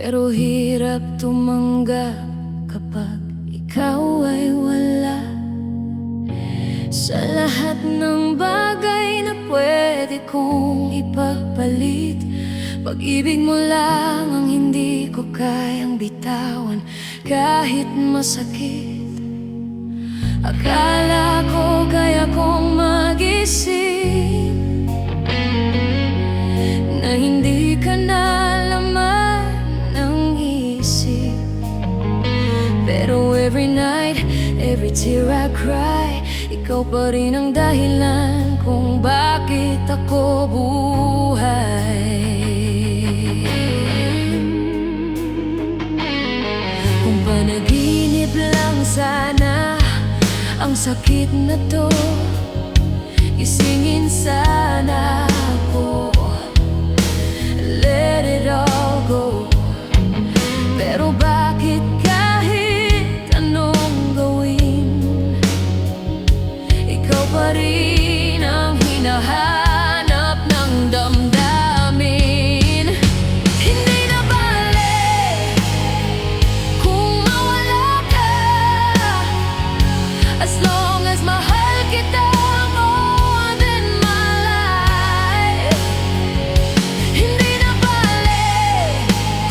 Pero hirap tumanggap kapag ikaw ay wala. Sa lahat ng bagay na pwede kong ipagpalit, pag-ibig mo lang ang hindi ko kayang bitawan. Kahit masakit, akala ko kaya kong mag-isip na hindi ka na laman ng isip. Pero every night, every tear I cry, ikaw pa rin ang dahilan kung bakit ako buhay. Kung panaginip lang sana ang sakit na to, gisingin sana ako, let it all go. Pero bakit kahit anong gawin, ikaw pa rin ang hinahanap ng damdamin. Hindi na bale kung mawala ka, as long as mahal kita more than my life. Hindi na bale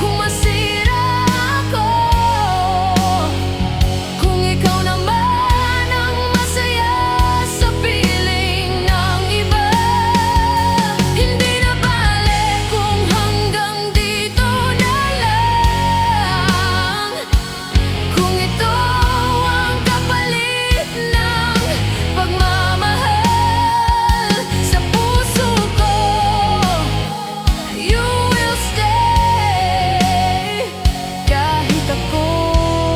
kung masira ako, kung ikaw naman ang masaya sa piling ng iba. Hindi na bale kung hanggang dito na lang, kung ito ang kapalit ng pagmamahal sa puso ko. You will stay kahit ako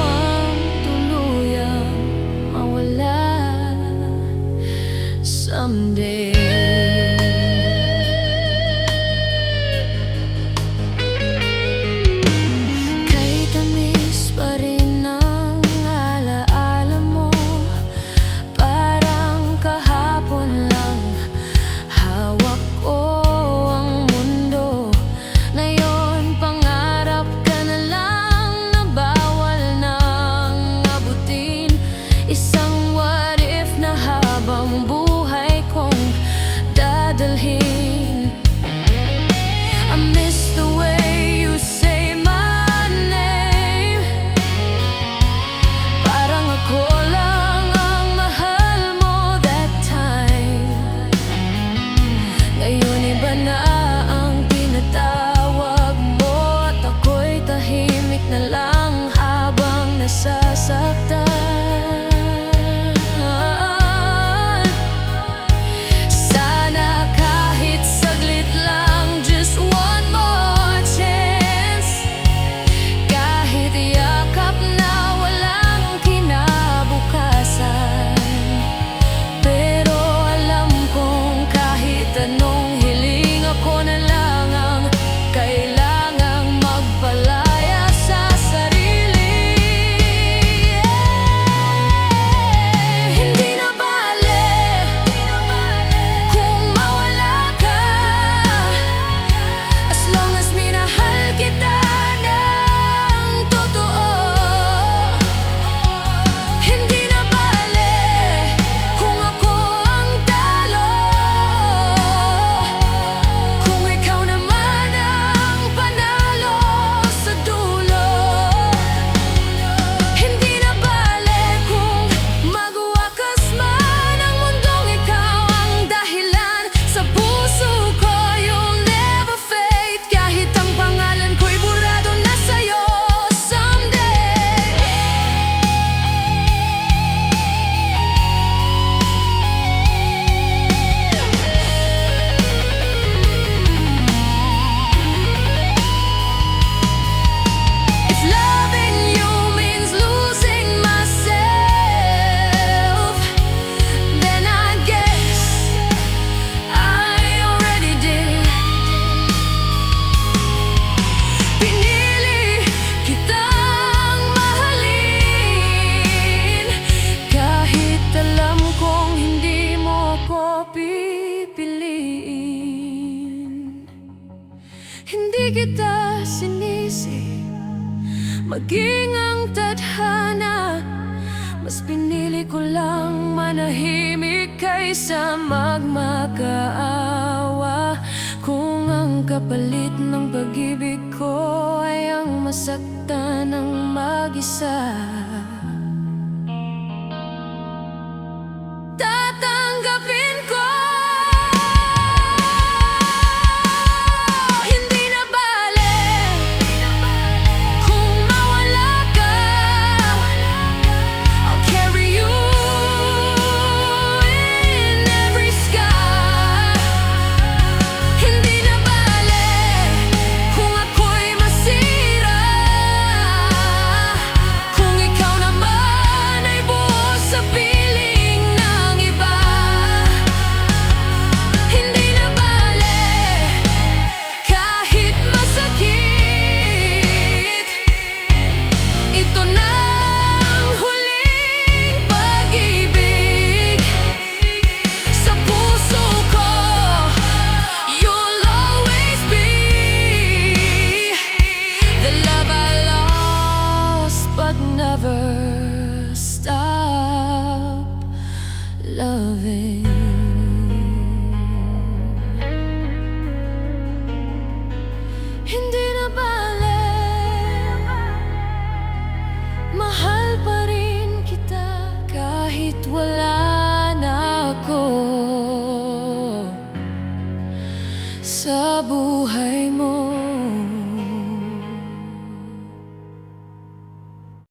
ang tuluyang mawala someday. Kahit tamis pa rin ang alaala mo, parang kahapon lang hawak ko ang mundo. Ngayon pangarap ka na lang na bawal nang abutin. Isang what if na habang buhay kong dadalhin. I miss the way you say my name, parang ako lang ang mahal mo that time. Ngayon iba na ang tinatawag mo, at ako'y tahimik na lang habang nasasaktan. Sana kahit saglit lang, just one more chance. Kahit yakap na walang kinabukasan, pero alam kong kahit anong hiling, ako na lang ang kailangang magpalaya sa sarili. Hindi na bale kung mawala ka, as long as minahal kita ng totoo. Hindi na bale kung ako ang talo, kung ikaw naman ang panalo sa dulo. Hindi na bale kung magwakas man ang mundong, ikaw ang dahilan sa puso ko. You'll never fade kahit ang pangalan ko'y burado na sa'yo someday. If loving you means losing myself, then I guess I already did. Pinili kitang mahalin, kahit alam kong hindi mo ko pipiliin. Hindi kita sinisi maging ang tadhana. Mas pinili ko lang manahimik kaysa magmakaawa. Kung ang kapalit ng pag-ibig ko ay ang masaktan ng mag-isa, tatanggapin ko. Hindi na bale kung mawala ka. I'll carry you in every sky. Hindi na bale kung ako'y masira, kung ikaw naman ay buo sa piling ng iba. Hindi na bale kahit masakit. Ito na ang huling pag-ibig sa puso ko. You'll always be the love I lost but never stop loving. Hindi na bale, mahal pa rin kita kahit wala na ako sa buhay mo.